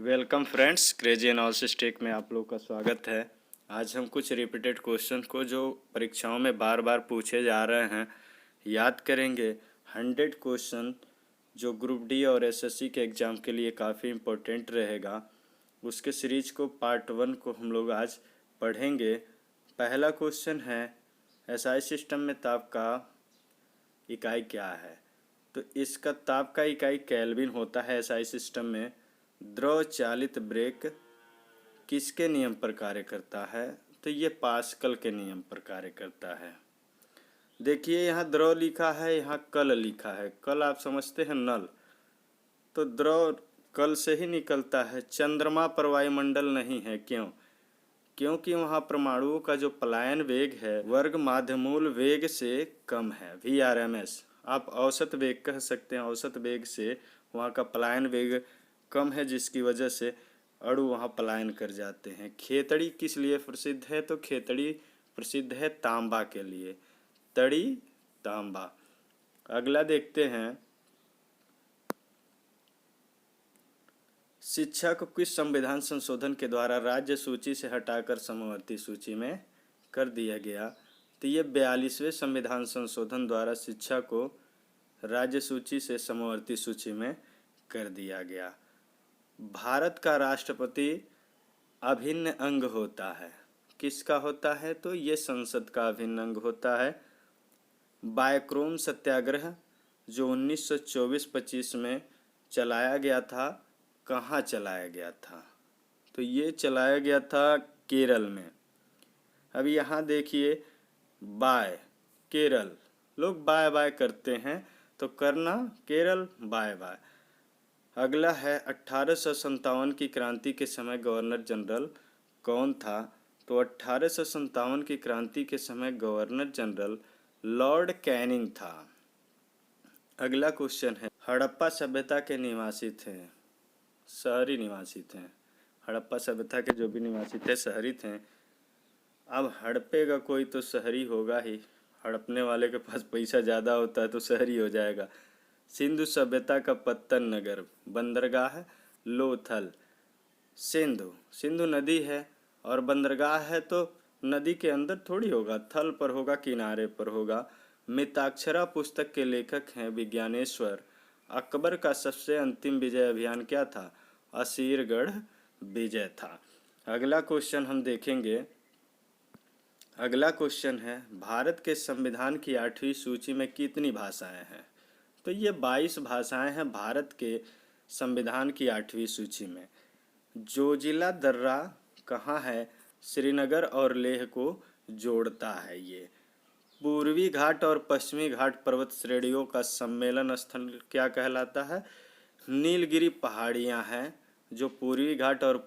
Welcome friends, crazy analysis tech में आप लोग का स्वागत है। आज हम कुछ रिपीटेड क्वेश्चन को जो परीक्षाओं में बार बार पूछे जा रहे हैं याद करेंगे। 100 क्वेश्चन जो ग्रुप डी और एसएससी के एग्ज़ाम के लिए काफ़ी इम्पोर्टेंट रहेगा, उसके सीरीज को पार्ट 1 को हम लोग आज पढ़ेंगे। पहला क्वेश्चन है, एसआई सिस्टम में ताप का इकाई क्या है? तो इसका ताप का इकाई केल्विन होता है। एसआई सिस्टम में द्रव चालित ब्रेक किसके नियम पर कार्य करता है? तो ये पास्कल के नियम पर कार्य करता है। देखिए यहाँ द्रव लिखा है, यहाँ कल लिखा है। कल आप समझते हैं नल, तो द्रव कल से ही निकलता है। चंद्रमा पर वायुमंडल नहीं है, क्यों? क्योंकि वहाँ परमाणुओं का जो पलायन वेग है वर्ग माध्यमूल वेग से कम है, VRMS। आप औसत वेग कह सकते हैं। औसत वेग से वहाँ का पलायन वेग कम है, जिसकी वजह से अणु वहाँ पलायन कर जाते हैं। खेतड़ी किस लिए प्रसिद्ध है? तो खेतड़ी प्रसिद्ध है तांबा के लिए। तड़ी तांबा। अगला देखते हैं, शिक्षा को किस संविधान संशोधन के द्वारा राज्य सूची से हटाकर समवर्ती सूची में कर दिया गया? तो ये 42वें संविधान संशोधन द्वारा शिक्षा को राज्य सूची से समवर्ती सूची में कर दिया गया। भारत का राष्ट्रपति अभिन्न अंग होता है। किसका होता है? तो ये संसद का अभिन्न अंग होता है। बायक्रोम सत्याग्रह जो 1924-25 में चलाया गया था, कहाँ चलाया गया था? तो ये चलाया गया था केरल में। अब यहाँ देखिए, बाय केरल, लोग बाय बाय करते हैं, तो करना केरल बाय बाय। अगला है, 1857 की क्रांति के समय गवर्नर जनरल कौन था? तो 1857 की क्रांति के समय गवर्नर जनरल लॉर्ड कैनिंग था। अगला क्वेश्चन है, हड़प्पा सभ्यता के निवासी थे, शहरी निवासी थे। हड़प्पा सभ्यता के जो भी निवासी थे शहरी थे। अब हड़पेगा कोई तो शहरी होगा ही। हड़पने वाले के पास पैसा ज़्यादा होता है तो शहरी हो जाएगा। सिंधु सभ्यता का पत्तन नगर बंदरगाह लोथल। सिंधु नदी है और बंदरगाह है, तो नदी के अंदर थोड़ी होगा, थल पर होगा, किनारे पर होगा। मिताक्षरा पुस्तक के लेखक हैं विज्ञानेश्वर। अकबर का सबसे अंतिम विजय अभियान क्या था? असीरगढ़ विजय था। अगला क्वेश्चन हम देखेंगे। अगला क्वेश्चन है, भारत के संविधान की 8वीं सूची में कितनी भाषाएं हैं? तो ये 22 भाषाएं हैं भारत के संविधान की 8वीं सूची में। जोजिला दर्रा कहाँ है? श्रीनगर और लेह को जोड़ता है। ये पूर्वी घाट और पश्चिमी घाट पर्वत श्रेणियों का सम्मेलन स्थल क्या कहलाता है? नीलगिरी पहाड़ियाँ हैं जो पूर्वी घाट और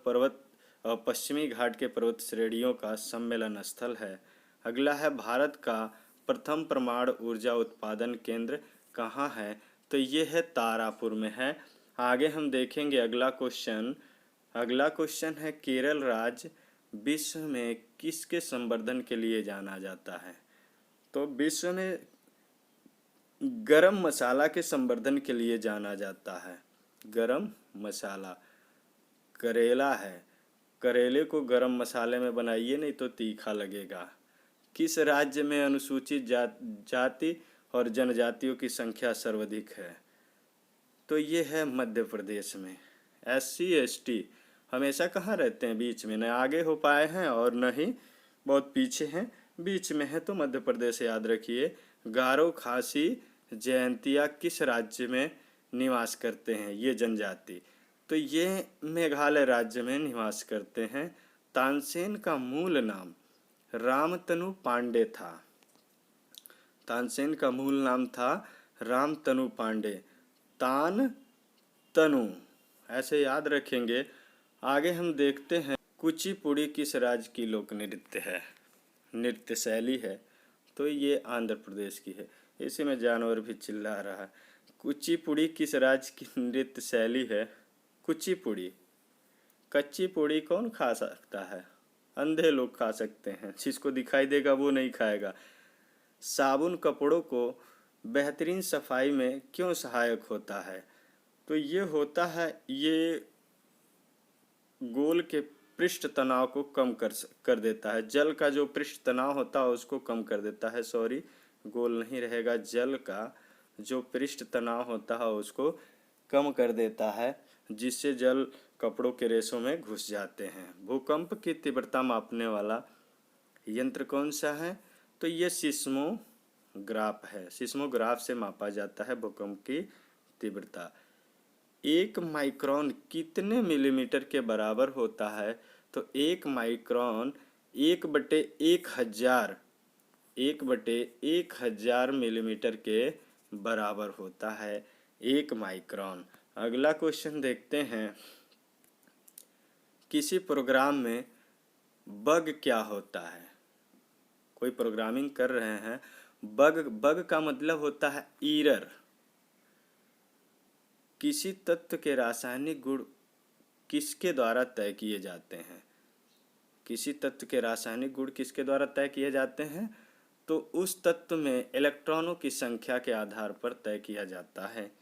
पश्चिमी घाट के पर्वत श्रेणियों का सम्मेलन स्थल है। अगला है, भारत का प्रथम परमाणु ऊर्जा उत्पादन केंद्र कहाँ है? तो ये है तारापुर में है। आगे हम देखेंगे अगला क्वेश्चन है, केरल राज्य विश्व में किसके संवर्धन के लिए जाना जाता है? तो विश्व में गरम मसाला के संवर्धन के लिए जाना जाता है। गरम मसाला करेला है, करेले को गरम मसाले में बनाइए, नहीं तो तीखा लगेगा। किस राज्य में अनुसूचित जाति और जनजातियों की संख्या सर्वाधिक है? तो ये है मध्य प्रदेश में। SC ST हमेशा कहाँ रहते हैं? बीच में, न आगे हो पाए हैं और न ही बहुत पीछे हैं, बीच में है, तो मध्य प्रदेश याद रखिए। गारो खासी जयंतिया किस राज्य में निवास करते हैं? ये जनजाति, तो ये मेघालय राज्य में निवास करते हैं। तानसेन का मूल नाम रामतनु पांडे था। तानसेन का मूल नाम था रामतनु पांडे। तान तनु ऐसे याद रखेंगे। आगे हम देखते हैं, कुचिपुड़ी किस राज्य की लोक नृत्य है? नृत्य शैली है, तो ये आंध्र प्रदेश की है। इसी में जानवर भी चिल्ला रहा है। कुचिपुड़ी किस राज्य की नृत्य शैली है? कुचिपुड़ी। कच्ची पूड़ी कौन खा सकता है? अंधे लोग खा सकते हैं, जिसको दिखाई देगा वो नहीं खाएगा। साबुन कपड़ों को बेहतरीन सफाई में क्यों सहायक होता है? तो ये होता है, ये गोल के पृष्ठ तनाव को कम कर देता है। जल का जो पृष्ठ तनाव होता है उसको कम कर देता है, सॉरी गोल नहीं रहेगा, जल का जो पृष्ठ तनाव होता है उसको कम कर देता है, जिससे जल कपड़ों के रेशों में घुस जाते हैं। भूकंप की तीव्रता मापने वाला यंत्र कौन सा है? तो ये सिस्मोग्राफ है। सिस्मोग्राफ से मापा जाता है भूकंप की तीव्रता। 1 माइक्रोन कितने मिलीमीटर के बराबर होता है? तो 1 माइक्रोन 1/1000 मिलीमीटर के बराबर होता है 1 माइक्रोन। अगला क्वेश्चन देखते हैं, किसी प्रोग्राम में बग क्या होता है? कोई प्रोग्रामिंग कर रहे हैं, बग का मतलब होता है एरर। किसी तत्व के रासायनिक गुण किसके द्वारा तय किए जाते हैं? किसी तत्व के रासायनिक गुण किसके द्वारा तय किए जाते हैं? तो उस तत्व में इलेक्ट्रॉनों की संख्या के आधार पर तय किया जाता है।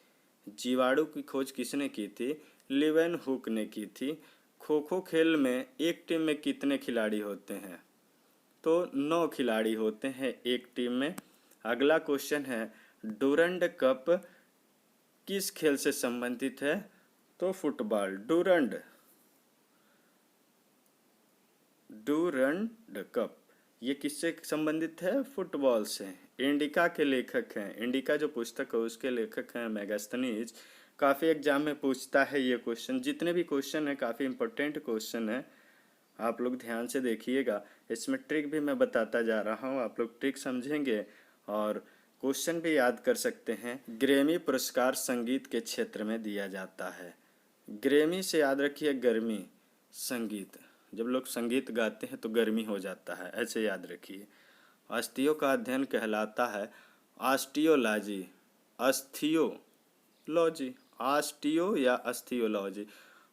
जीवाणु की खोज किसने की थी? लीवेनहुक ने की थी। खो खो खेल में एक टीम में कितने खिलाड़ी होते हैं? तो 9 खिलाड़ी होते हैं एक टीम में। अगला क्वेश्चन है, डूरंड कप किस खेल से संबंधित है? तो फुटबॉल। डूरंड कप ये किससे संबंधित है? फुटबॉल से। इंडिका के लेखक हैं, इंडिका जो पुस्तक है उसके लेखक हैं मेगास्थनीज। काफ़ी एग्जाम में पूछता है ये क्वेश्चन। जितने भी क्वेश्चन है काफ़ी इंपॉर्टेंट क्वेश्चन है, आप लोग ध्यान से देखिएगा। इसमें ट्रिक भी मैं बताता जा रहा हूँ, आप लोग ट्रिक समझेंगे और क्वेश्चन भी याद कर सकते हैं। ग्रैमी पुरस्कार संगीत के क्षेत्र में दिया जाता है। ग्रैमी से याद रखिए गर्मी, संगीत, जब लोग संगीत गाते हैं तो गर्मी हो जाता है, ऐसे याद रखिए। अस्थियों का अध्ययन कहलाता है ऑस्टियोलॉजी, अस्थियोलॉजी, ऑस्टियो या अस्थियोलॉजी।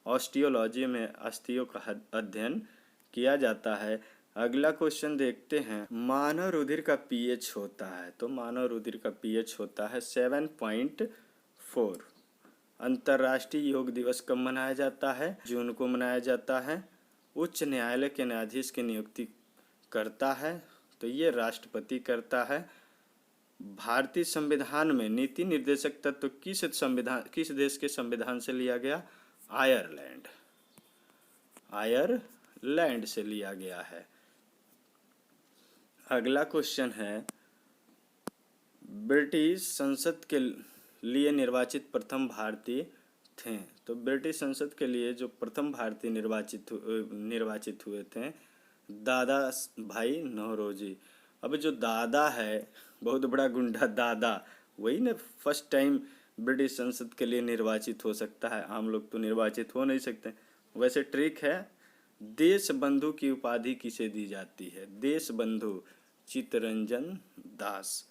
ऑस्टियोलॉजी में अस्थियों का अध्ययन किया जाता है। अगला क्वेश्चन देखते हैं, मानव रुधिर का पीएच होता है? तो मानव रुधिर का पीएच होता है 7.4। अंतर्राष्ट्रीय योग दिवस कब मनाया जाता है? जून को मनाया जाता है। उच्च न्यायालय के न्यायाधीश की नियुक्ति करता है? तो ये राष्ट्रपति करता है। भारतीय संविधान में नीति निर्देशक तत्व किस देश के संविधान से लिया गया? आयरलैंड से लिया गया है। अगला क्वेश्चन है, ब्रिटिश संसद के लिए निर्वाचित प्रथम भारतीय थे? तो ब्रिटिश संसद के लिए जो प्रथम भारतीय निर्वाचित हुए थे, दादा भाई नौरोजी। अब जो दादा है, बहुत बड़ा गुंडा दादा, वही ना फर्स्ट टाइम ब्रिटिश संसद के लिए निर्वाचित हो सकता है। आम लोग तो निर्वाचित हो नहीं सकते। वैसे ट्रिक है, देश बंधु की उपाधि किसे दी जाती है? देश बंधु चित्तरंजन दास।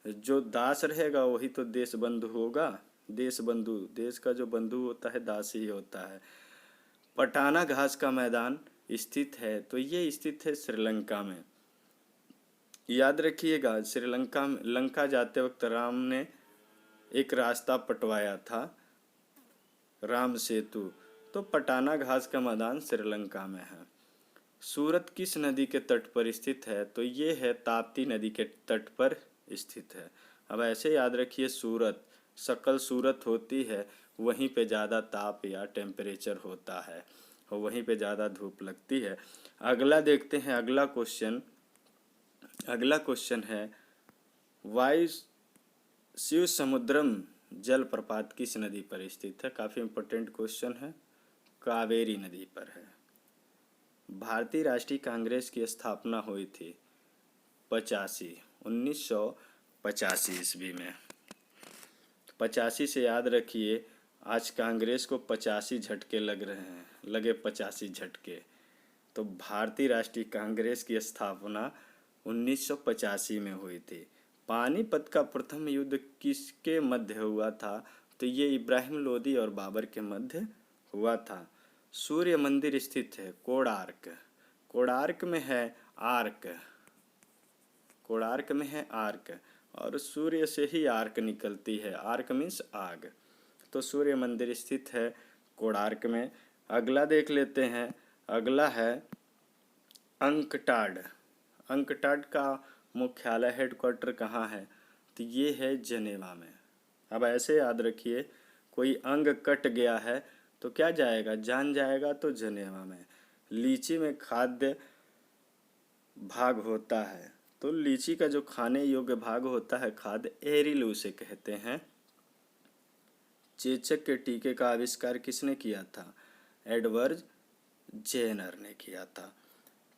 जो दास रहेगा वही तो देश बंधु होगा। देश बंधु, देश का जो बंधु होता है दास ही होता है। पटाना घास का मैदान स्थित है? तो ये स्थित है श्रीलंका में। याद रखिएगा, श्रीलंका में लंका जाते वक्त राम ने एक रास्ता पटवाया था, राम सेतु। तो पटाना घास का मैदान श्रीलंका में है। सूरत किस नदी के तट पर स्थित है? तो ये है ताप्ती नदी के तट पर स्थित है। अब ऐसे याद रखिए, सूरत, सकल सूरत होती है, वहीं पे ज़्यादा ताप या टेम्परेचर होता है और वहीं पे ज़्यादा धूप लगती है। अगला देखते हैं, अगला क्वेश्चन है, वायु शिव समुद्रम जलप्रपात किस नदी पर स्थित है? काफ़ी इम्पोर्टेंट क्वेश्चन है, कावेरी नदी पर है। भारतीय राष्ट्रीय कांग्रेस की स्थापना हुई थी 1985 ईस्वी में। 85 से याद रखिए, आज कांग्रेस को 85 झटके लग रहे हैं, लगे 85 झटके। तो भारतीय राष्ट्रीय कांग्रेस की स्थापना 1985 में हुई थी। पानीपत का प्रथम युद्ध किसके मध्य हुआ था? तो ये इब्राहिम लोदी और बाबर के मध्य हुआ था। सूर्य मंदिर स्थित है कोणार्क। कोणार्क में है आर्क, और सूर्य से ही आर्क निकलती है। आर्क मीन्स आग। तो सूर्य मंदिर स्थित है कोणार्क में। अगला देख लेते हैं। अगला है अंकटाड। अंकटाड का मुख्यालय हेडक्वार्टर कहाँ है? तो ये है जनेवा में। अब ऐसे याद रखिए, कोई अंग कट गया है तो क्या जाएगा? जान जाएगा, तो जनेवा में। लीची में खाद्य भाग होता है, तो लीची का जो खाने योग्य भाग होता है खाद्य, एरिल उसे कहते हैं। चेचक के टीके का आविष्कार किसने किया था? एडवर्ड जेनर ने किया था।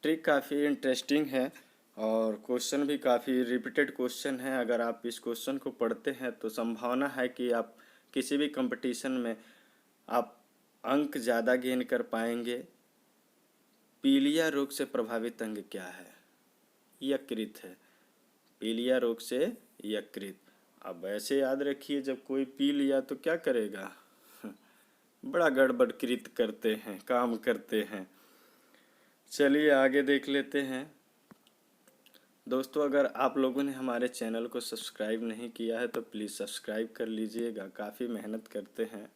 ट्रिक काफ़ी इंटरेस्टिंग है और क्वेश्चन भी काफ़ी रिपीटेड क्वेश्चन है। अगर आप इस क्वेश्चन को पढ़ते हैं तो संभावना है कि आप किसी भी कंपटीशन में आप अंक ज़्यादा गेन कर पाएंगे। पीलिया रोग से प्रभावित अंग क्या है? यकृत है। पीलिया रोग से यकृत। अब ऐसे याद रखिए, जब कोई पी लिया तो क्या करेगा? बड़ा गड़बड़कृत करते हैं, काम करते हैं। चलिए आगे देख लेते हैं। दोस्तों, अगर आप लोगों ने हमारे चैनल को सब्सक्राइब नहीं किया है तो प्लीज़ सब्सक्राइब कर लीजिएगा। काफ़ी मेहनत करते हैं।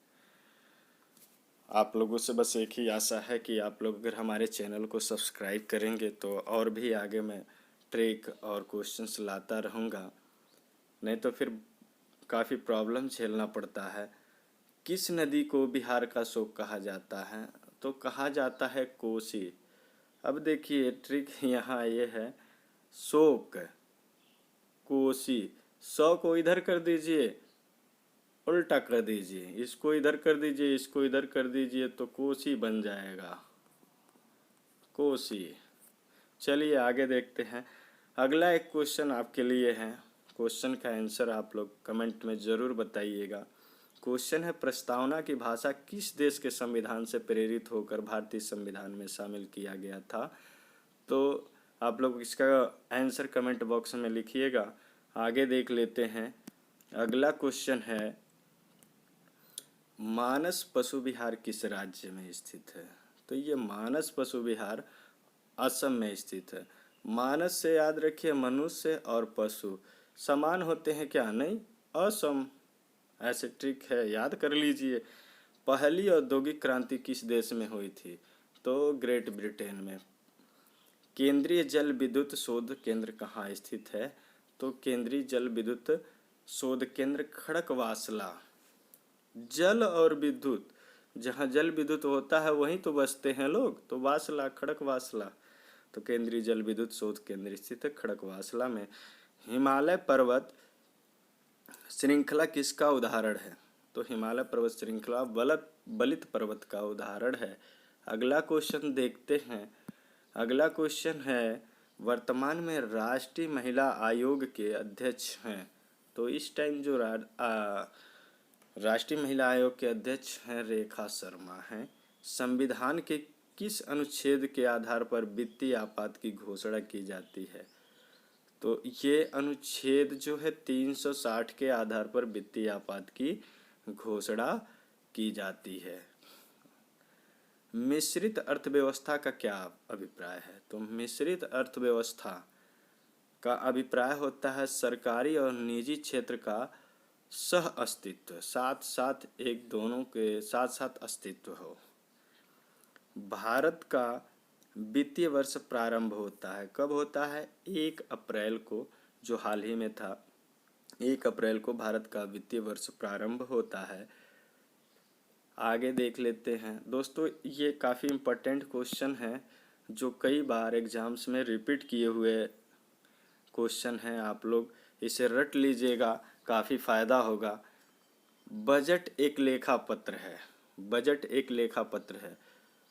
आप लोगों से बस एक ही आशा है कि आप लोग अगर हमारे चैनल को सब्सक्राइब करेंगे तो और भी आगे मैं ट्रिक और क्वेश्चंस लाता रहूँगा, नहीं तो फिर काफ़ी प्रॉब्लम झेलना पड़ता है। किस नदी को बिहार का शोक कहा जाता है? तो कहा जाता है कोसी। अब देखिए ट्रिक यहाँ ये है, शोक, कोसी, सौ को इधर कर दीजिए, उल्टा कर दीजिए, इसको इधर कर दीजिए, इसको इधर कर दीजिए, तो कोसी बन जाएगा, कोसी। चलिए आगे देखते हैं। अगला एक क्वेश्चन आपके लिए है। क्वेश्चन का आंसर आप लोग कमेंट में ज़रूर बताइएगा। क्वेश्चन है, प्रस्तावना की भाषा किस देश के संविधान से प्रेरित होकर भारतीय संविधान में शामिल किया गया था? तो आप लोग इसका आंसर कमेंट बॉक्स में लिखिएगा। आगे देख लेते हैं। अगला क्वेश्चन है, मानस पशु विहार किस राज्य में स्थित है? तो ये मानस पशु विहार असम में स्थित है। मानस से याद रखिए, मनुष्य और पशु समान होते हैं क्या? नहीं, असम। ऐसे ट्रिक है, याद कर लीजिए। पहली औद्योगिक क्रांति किस देश में हुई थी? तो ग्रेट ब्रिटेन में। केंद्रीय जल विद्युत शोध केंद्र कहाँ स्थित है? तो केंद्रीय जल विद्युत शोध केंद्र खड़कवासला। जल और विद्युत, जहाँ जल विद्युत होता है वहीं तो बसते हैं लोग, तो वासला, खड़कवासला। तो केंद्रीय जल विद्युत शोध केंद्र स्थित है खड़कवासला में। हिमालय पर्वत श्रृंखला किसका उदाहरण है? तो हिमालय पर्वत श्रृंखला बलित पर्वत का उदाहरण है। अगला क्वेश्चन देखते हैं। अगला क्वेश्चन है, वर्तमान में राष्ट्रीय महिला आयोग के अध्यक्ष हैं? तो इस टाइम जो राष्ट्रीय महिला आयोग के अध्यक्ष हैं रेखा शर्मा हैं। संविधान के किस अनुच्छेद के आधार पर वित्तीय आपात की घोषणा की जाती है? तो ये अनुच्छेद जो है 360 के आधार पर वित्तीय आपात की घोषणा की जाती है। मिश्रित अर्थव्यवस्था का क्या अभिप्राय है? तो मिश्रित अर्थव्यवस्था का अभिप्राय होता है सरकारी और निजी क्षेत्र का सह अस्तित्व, साथ साथ एक दोनों के साथ साथ अस्तित्व हो। भारत का वित्तीय वर्ष प्रारंभ होता है, कब होता है? 1 अप्रैल को, जो हाल ही में था। 1 अप्रैल को भारत का वित्तीय वर्ष प्रारंभ होता है। आगे देख लेते हैं। दोस्तों, ये काफ़ी इम्पोर्टेंट क्वेश्चन है जो कई बार एग्जाम्स में रिपीट किए हुए क्वेश्चन हैं। आप लोग इसे रट लीजिएगा, काफ़ी फ़ायदा होगा। बजट एक लेखा पत्र है। बजट एक लेखा पत्र है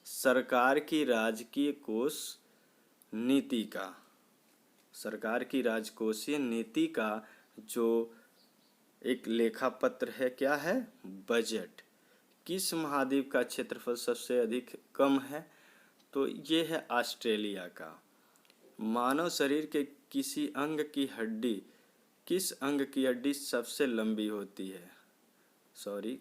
सरकार की राजकीय कोष नीति का, सरकार की राजकोषीय नीति का जो एक लेखा पत्र है, क्या है? बजट। किस महाद्वीप का क्षेत्रफल सबसे अधिक कम है? तो ये है ऑस्ट्रेलिया का। मानव शरीर के किसी अंग की हड्डी, किस अंग की हड्डी सबसे लंबी होती है? सॉरी,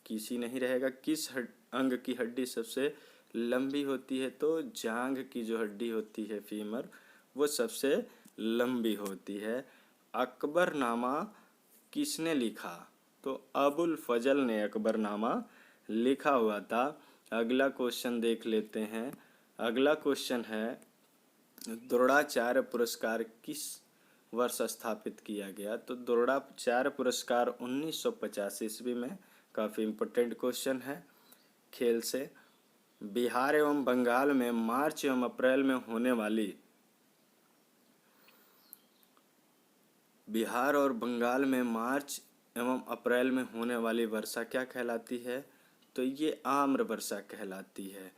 किसी नहीं रहेगा, किस अंग की हड्डी सबसे लंबी होती है? तो जांघ की जो हड्डी होती है, फीमर, वो सबसे लंबी होती है। अकबरनामा किसने लिखा? तो अबुल फजल ने अकबरनामा लिखा हुआ था। अगला क्वेश्चन देख लेते हैं। अगला क्वेश्चन है द्रोणाचार्य पुरस्कार किस वर्ष स्थापित किया गया? तो द्रोणाचार्य पुरस्कार 1950 ईस्वी में। काफ़ी इम्पोर्टेंट क्वेश्चन है खेल से। बिहार एवं बंगाल में मार्च एवं अप्रैल में होने वाली बिहार और बंगाल में मार्च एवं अप्रैल में होने वाली वर्षा क्या कहलाती है? तो ये आम्र वर्षा कहलाती है।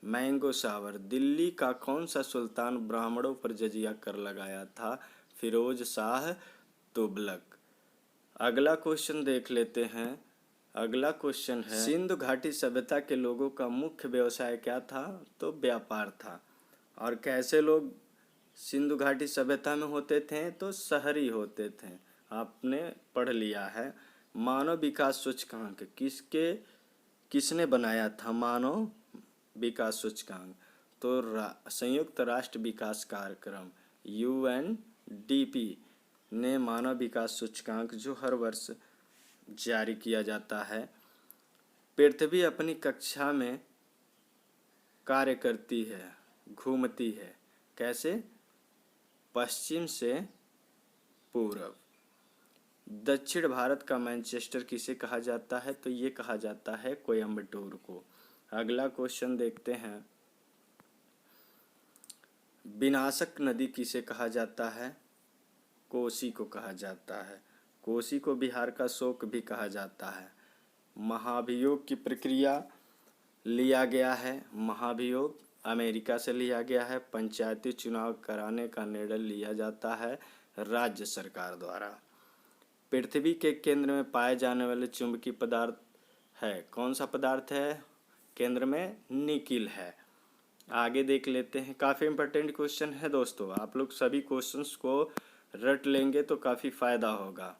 Mango shower. दिल्ली का कौन सा सुल्तान ब्राह्मणों पर जजिया कर लगाया था? फिरोज शाह तुगलक। अगला क्वेश्चन देख लेते हैं। अगला क्वेश्चन है सिंधु घाटी सभ्यता के लोगों का मुख्य व्यवसाय क्या था? तो व्यापार था। और कैसे लोग सिंधु घाटी सभ्यता में होते थे? तो शहरी होते थे। आपने पढ़ लिया है। मानव विकास सूचकांक किसने बनाया था? मानव विकास सूचकांक तो संयुक्त राष्ट्र विकास कार्यक्रम UNDP ने मानव विकास सूचकांक जो हर वर्ष जारी किया जाता है। पृथ्वी अपनी कक्षा में कार्य करती है, घूमती है। कैसे? पश्चिम से पूर्व। दक्षिण भारत का मैनचेस्टर किसे कहा जाता है? तो ये कहा जाता है कोयम्बटूर को। अगला क्वेश्चन देखते हैं। विनाशक नदी किसे कहा जाता है? कोसी को कहा जाता है। कोसी को बिहार का शोक भी कहा जाता है। महाभियोग की प्रक्रिया लिया गया है। महाभियोग अमेरिका से लिया गया है। पंचायती चुनाव कराने का निर्णय लिया जाता है राज्य सरकार द्वारा। पृथ्वी के केंद्र में पाए जाने वाले चुंबकीय पदार्थ है। कौन सा पदार्थ है? केंद्र में निकिल है। आगे देख लेते हैं। काफ़ी इम्पोर्टेंट क्वेश्चन है दोस्तों। आप लोग सभी क्वेश्चंस को रट लेंगे तो काफ़ी फायदा होगा।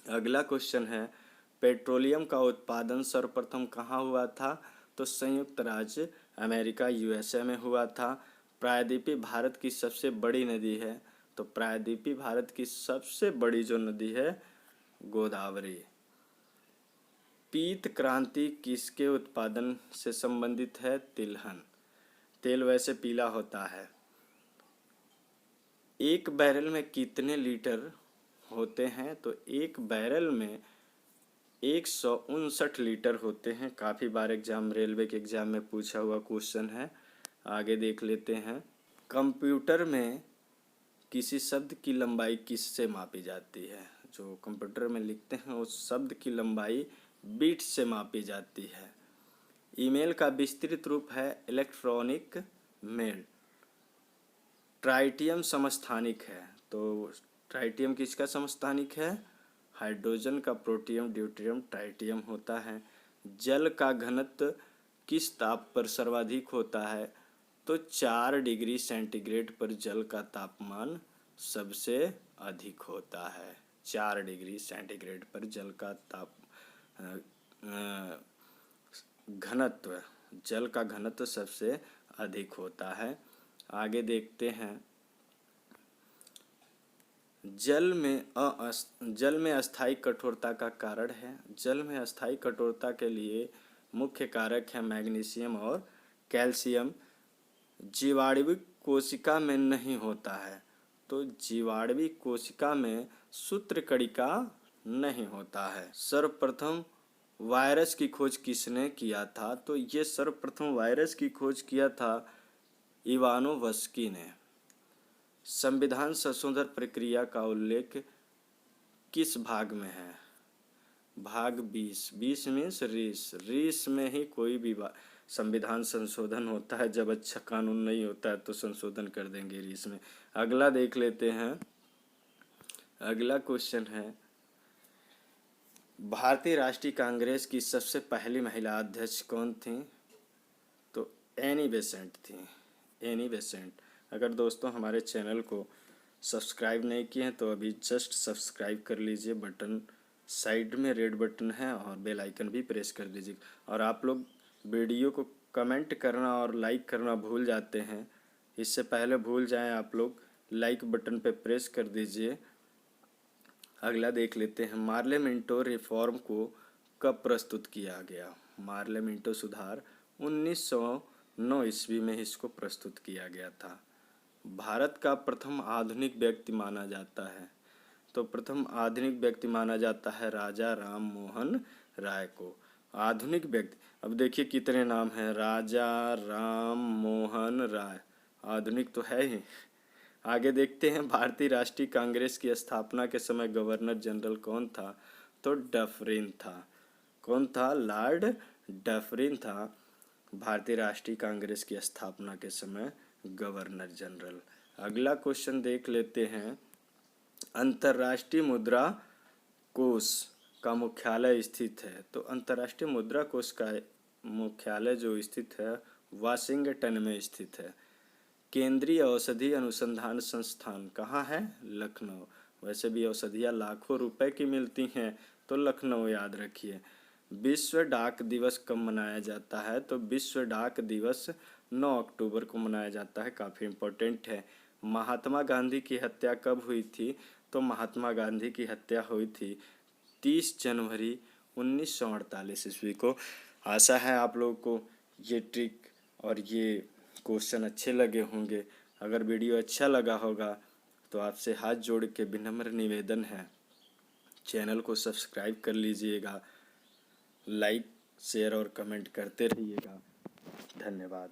अगला क्वेश्चन है पेट्रोलियम का उत्पादन सर्वप्रथम कहाँ हुआ था? तो संयुक्त राज्य अमेरिका USA में हुआ था। प्रायद्वीपीय भारत की सबसे बड़ी नदी है। तो प्रायद्वीपीय भारत की सबसे बड़ी जो नदी है गोदावरी। पीत क्रांति किसके उत्पादन से संबंधित है? तिलहन। तेल वैसे पीला होता है। एक बैरल में कितने लीटर होते हैं? तो एक बैरल में 159 लीटर होते हैं। काफ़ी बार रेलवे के एग्ज़ाम में पूछा हुआ क्वेश्चन है। आगे देख लेते हैं। कंप्यूटर में किसी शब्द की लंबाई किससे मापी जाती है? जो कंप्यूटर में लिखते हैं उस शब्द की लंबाई बीट से मापी जाती है। ईमेल का विस्तृत रूप है इलेक्ट्रॉनिक मेल। ट्राइटियम समस्थानिक है। तो ट्राइटियम किसका समस्थानिक है? हाइड्रोजन का प्रोटियम ड्यूटेरियम ट्राइटियम होता है। जल का घनत्व किस ताप पर सर्वाधिक होता है? तो 4 डिग्री सेंटीग्रेड पर जल का तापमान सबसे अधिक होता है। 4 डिग्री सेंटीग्रेड पर जल का घनत्व, जल का घनत्व सबसे अधिक होता है। आगे देखते हैं। जल में अस्थायी कठोरता का कारण है। जल में अस्थायी कठोरता के लिए मुख्य कारक है मैग्नीशियम और कैल्शियम। जीवाणुविक कोशिका में नहीं होता है। तो जीवाणुविक कोशिका में सूत्रकणिका नहीं होता है। सर्वप्रथम वायरस की खोज किसने किया था? तो ये सर्वप्रथम वायरस की खोज किया था इवानोव्स्की ने। संविधान संशोधन प्रक्रिया का उल्लेख किस भाग में है? भाग 20। 20 मीन्स रीस में ही कोई भी संविधान संशोधन होता है। जब अच्छा कानून नहीं होता है तो संशोधन कर देंगे रीस में। अगला देख लेते हैं। अगला क्वेश्चन है भारतीय राष्ट्रीय कांग्रेस की सबसे पहली महिला अध्यक्ष कौन थी? तो एनी बेसेंट थी। Annie Besant. अगर दोस्तों हमारे चैनल को सब्सक्राइब नहीं किए हैं तो अभी जस्ट सब्सक्राइब कर लीजिए। बटन साइड में रेड बटन है और बेल आइकन भी प्रेस कर दीजिए। और आप लोग वीडियो को कमेंट करना और लाइक करना भूल जाते हैं। इससे पहले भूल जाएं आप लोग लाइक बटन पे प्रेस कर दीजिए। अगला देख लेते हैं। पार्लियामेंटरी रिफॉर्म को कब प्रस्तुत किया गया? मार्ले मिंटो सुधार 1909 ईस्वी में इसको प्रस्तुत किया गया था। भारत का प्रथम आधुनिक व्यक्ति माना जाता है, तो प्रथम आधुनिक व्यक्ति माना जाता है राजा राम मोहन राय को। आधुनिक व्यक्ति, अब देखिए कितने नाम हैं, राजा राम मोहन राय, आधुनिक तो है ही। आगे देखते हैं, भारतीय राष्ट्रीय कांग्रेस की स्थापना के समय गवर्नर जनरल कौन था, तो डफरिन था। कौन था, लॉर्ड डफरिन था भारतीय राष्ट्रीय कांग्रेस की स्थापना के समय गवर्नर जनरल। अगला क्वेश्चन देख लेते हैं, अंतर्राष्ट्रीय मुद्रा कोष का मुख्यालय स्थित है, तो अंतर्राष्ट्रीय मुद्रा कोष का मुख्यालय जो स्थित है वाशिंगटन में स्थित है। केंद्रीय औषधि अनुसंधान संस्थान कहाँ है, लखनऊ। वैसे भी औषधियाँ लाखों रुपए की मिलती हैं, तो लखनऊ याद रखिए। विश्व डाक दिवस कब मनाया जाता है, तो विश्व डाक दिवस 9 अक्टूबर को मनाया जाता है, काफ़ी इम्पोर्टेंट है। महात्मा गांधी की हत्या कब हुई थी, तो महात्मा गांधी की हत्या हुई थी 30 जनवरी 1948 ईस्वी को। आशा है आप लोगों को ये ट्रिक और ये क्वेश्चन अच्छे लगे होंगे। अगर वीडियो अच्छा लगा होगा तो आपसे हाथ जोड़ के विनम्र निवेदन है, चैनल को सब्सक्राइब कर लीजिएगा, लाइक शेयर और कमेंट करते रहिएगा। धन्यवाद।